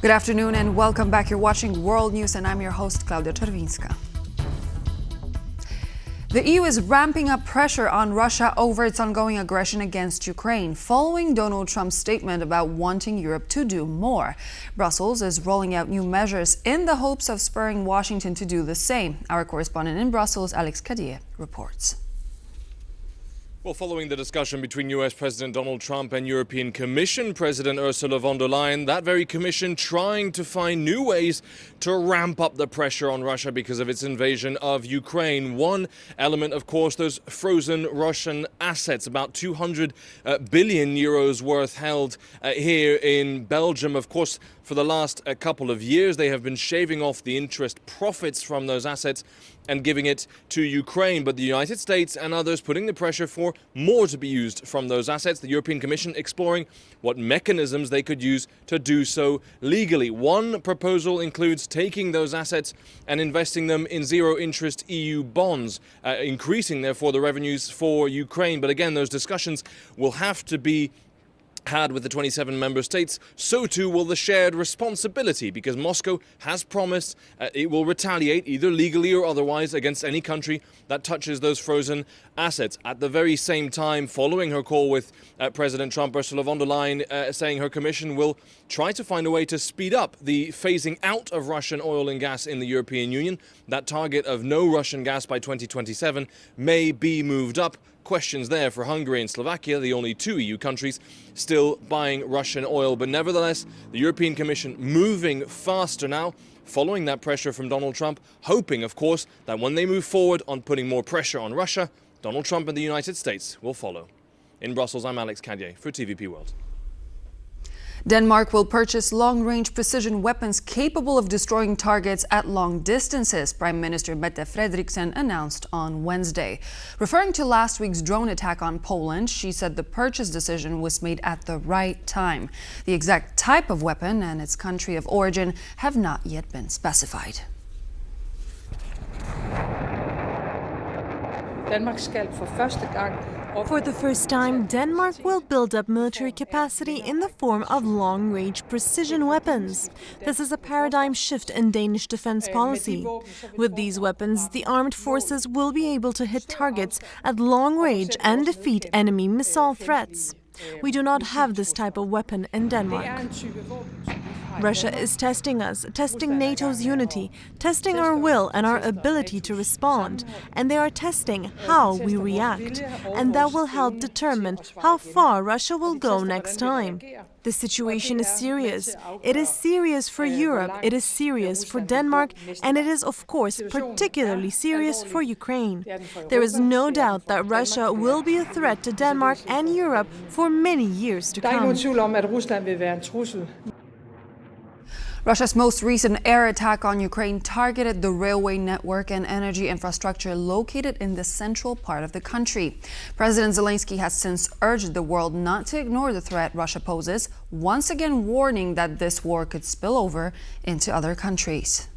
Good afternoon and welcome back. You're watching World News and I'm your host, Klaudia Czerwińska. The EU is ramping up pressure on Russia over its ongoing aggression against Ukraine, following Donald Trump's statement about wanting Europe to do more. Brussels is rolling out new measures in the hopes of spurring Washington to do the same. Our correspondent in Brussels, Alex Cadier, reports. Well, following the discussion between US President Donald Trump and European Commission President Ursula von der Leyen, that very commission trying to find new ways to ramp up the pressure on Russia because of its invasion of Ukraine. One element, of course, those frozen Russian assets, about 200 billion euros worth held here in Belgium. Of course, for the last couple of years, they have been shaving off the interest profits from those assets and giving it to Ukraine. But the United States and others putting the pressure for more to be used from those assets. The European Commission exploring what mechanisms they could use to do so legally. One proposal includes taking those assets and investing them in zero-interest EU bonds, increasing, therefore, the revenues for Ukraine. But again, those discussions will have to be had with the 27 member states. So too will the shared responsibility, because Moscow has promised it will retaliate either legally or otherwise against any country that touches those frozen assets. At the very same time, following her call with President Trump, Ursula von der Leyen saying her commission will try to find a way to speed up the phasing out of Russian oil and gas in the European Union. That target of no Russian gas by 2027 may be moved up. Questions there for Hungary and Slovakia, the only two EU countries still buying Russian oil. But nevertheless, the European Commission moving faster now, following that pressure from Donald Trump, hoping, of course, that when they move forward on putting more pressure on Russia, Donald Trump and the United States will follow. In Brussels, I'm Alex Cadier for TVP World. Denmark will purchase long-range precision weapons capable of destroying targets at long distances, Prime Minister Mette Frederiksen announced on Wednesday. Referring to last week's drone attack on Poland, she said the purchase decision was made at the right time. The exact type of weapon and its country of origin have not yet been specified. For the first time, Denmark will build up military capacity in the form of long-range precision weapons. This is a paradigm shift in Danish defense policy. With these weapons, the armed forces will be able to hit targets at long range and defeat enemy missile threats. We do not have this type of weapon in Denmark. Russia is testing us, testing NATO's unity, testing our will and our ability to respond, and they are testing how we react, and that will help determine how far Russia will go next time. The situation is serious. It is serious for Europe, it is serious for Denmark, and it is, of course, particularly serious for Ukraine. There is no doubt that Russia will be a threat to Denmark and Europe for many years to come. Russia's most recent air attack on Ukraine targeted the railway network and energy infrastructure located in the central part of the country. President Zelenskyy has since urged the world not to ignore the threat Russia poses, once again warning that this war could spill over into other countries.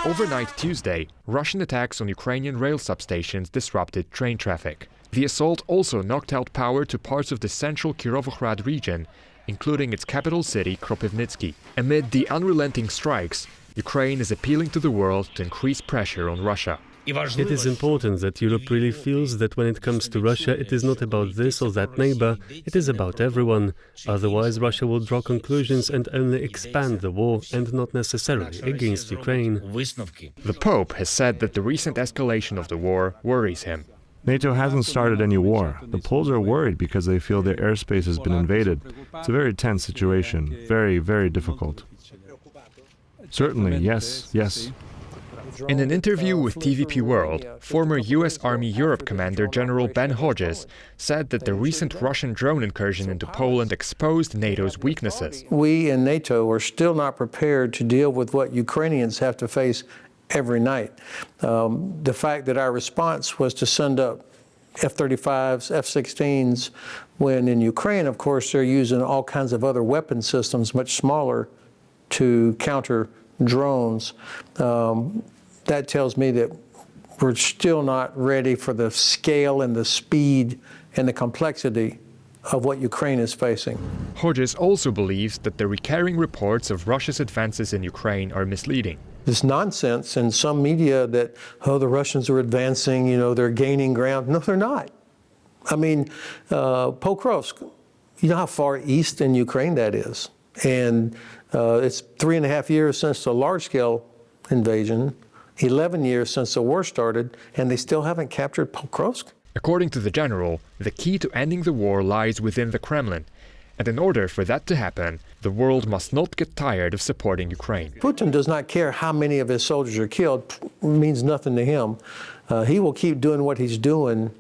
Overnight Tuesday, Russian attacks on Ukrainian rail substations disrupted train traffic. The assault also knocked out power to parts of the central Kirovohrad region, including its capital city, Kropyvnytsky. Amid the unrelenting strikes, Ukraine is appealing to the world to increase pressure on Russia. It is important that Europe really feels that when it comes to Russia, it is not about this or that neighbor, it is about everyone. Otherwise, Russia will draw conclusions and only expand the war, and not necessarily against Ukraine. The Pope has said that the recent escalation of the war worries him. NATO hasn't started any war. The Poles are worried because they feel their airspace has been invaded. It's a very tense situation, very, very difficult. Certainly, yes. In an interview with TVP World, former US Army Europe Commander General Ben Hodges said that the recent Russian drone incursion into Poland exposed NATO's weaknesses. We in NATO are still not prepared to deal with what Ukrainians have to face every night. The fact that our response was to send up F-35s, F-16s, when in Ukraine, of course, they're using all kinds of other weapon systems, much smaller, to counter drones. That tells me that we're still not ready for the scale and the speed and the complexity of what Ukraine is facing. Hodges also believes that the recurring reports of Russia's advances in Ukraine are misleading. This nonsense in some media that, oh, the Russians are advancing, they're gaining ground. No, they're not. I mean, Pokrovsk, you know how far east in Ukraine that is. And it's 3.5 years since the large-scale invasion, 11 years since the war started, and they still haven't captured Pokrovsk. According to the general, the key to ending the war lies within the Kremlin. And in order for that to happen, the world must not get tired of supporting Ukraine. Putin does not care how many of his soldiers are killed. It means nothing to him. He will keep doing what he's doing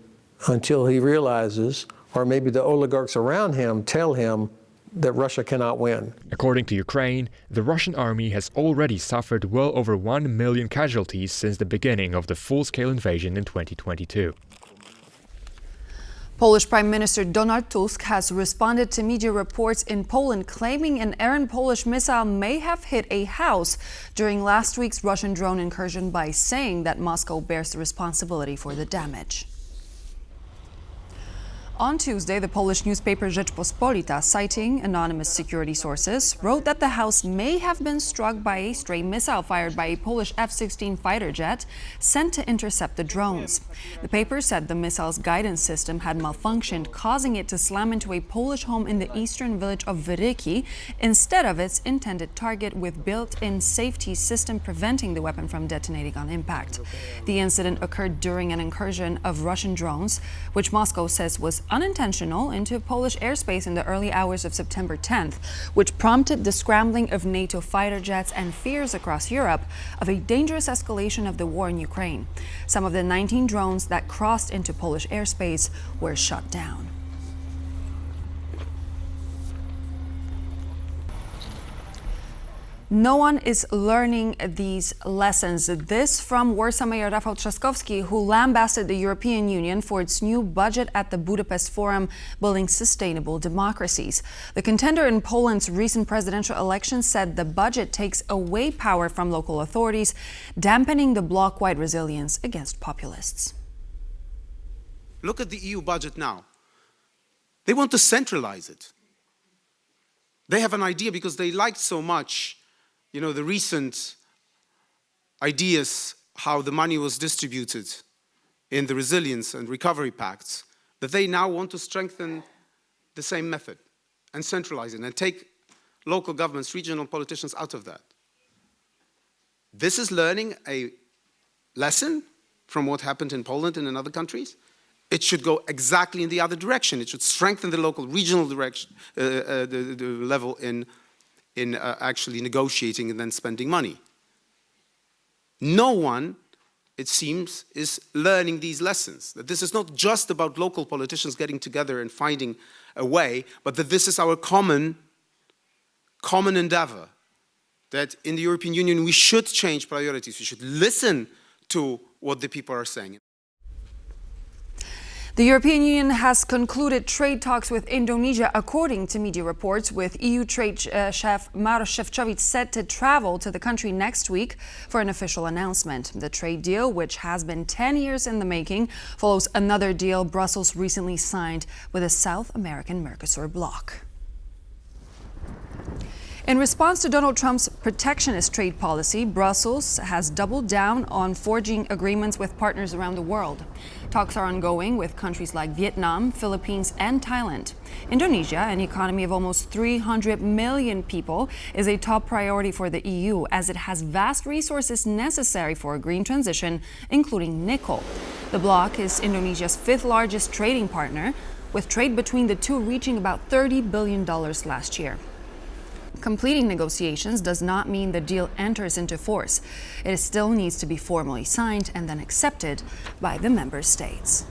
until he realizes, or maybe the oligarchs around him tell him, that Russia cannot win. According to Ukraine, the Russian army has already suffered well over 1 million casualties since the beginning of the full-scale invasion in 2022. Polish Prime Minister Donald Tusk has responded to media reports in Poland claiming an errant Polish missile may have hit a house during last week's Russian drone incursion by saying that Moscow bears the responsibility for the damage. On Tuesday, the Polish newspaper Rzeczpospolita, citing anonymous security sources, wrote that the house may have been struck by a stray missile fired by a Polish F-16 fighter jet sent to intercept the drones. The paper said the missile's guidance system had malfunctioned, causing it to slam into a Polish home in the eastern village of Wyryki instead of its intended target, with built-in safety system preventing the weapon from detonating on impact. The incident occurred during an incursion of Russian drones, which Moscow says was unintentional, into Polish airspace in the early hours of September 10th, which prompted the scrambling of NATO fighter jets and fears across Europe of a dangerous escalation of the war in Ukraine. Some of the 19 drones that crossed into Polish airspace were shot down. No one is learning these lessons. This from Warsaw Mayor Rafał Trzaskowski, who lambasted the European Union for its new budget at the Budapest Forum, Building Sustainable Democracies. The contender in Poland's recent presidential election said the budget takes away power from local authorities, dampening the bloc-wide resilience against populists. Look at the EU budget now. They want to centralize it. They have an idea because they liked so much the recent ideas, how the money was distributed in the resilience and recovery pacts, that they now want to strengthen the same method and centralize it and take local governments, regional politicians out of that. This is learning a lesson from what happened in Poland and in other countries. It should go exactly in the other direction. It should strengthen the local, regional direction, the level in actually negotiating and then spending money. No one, it seems, is learning these lessons. That this is not just about local politicians getting together and finding a way, but that this is our common endeavor. That in the European Union we should change priorities. We should listen to what the people are saying. The European Union has concluded trade talks with Indonesia, according to media reports, with EU trade chef Maroš Šefčovič set to travel to the country next week for an official announcement. The trade deal, which has been 10 years in the making, follows another deal Brussels recently signed with the South American Mercosur bloc. In response to Donald Trump's protectionist trade policy, Brussels has doubled down on forging agreements with partners around the world. Talks are ongoing with countries like Vietnam, Philippines, and Thailand. Indonesia, an economy of almost 300 million people, is a top priority for the EU, as it has vast resources necessary for a green transition, including nickel. The bloc is Indonesia's fifth largest trading partner, with trade between the two reaching about $30 billion last year. Completing negotiations does not mean the deal enters into force. It still needs to be formally signed and then accepted by the member states.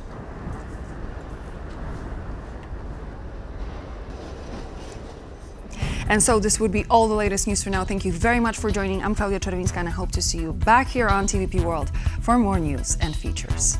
And so this would be all the latest news for now. Thank you very much for joining. I'm Klaudia Czerwińska, and I hope to see you back here on TVP World for more news and features.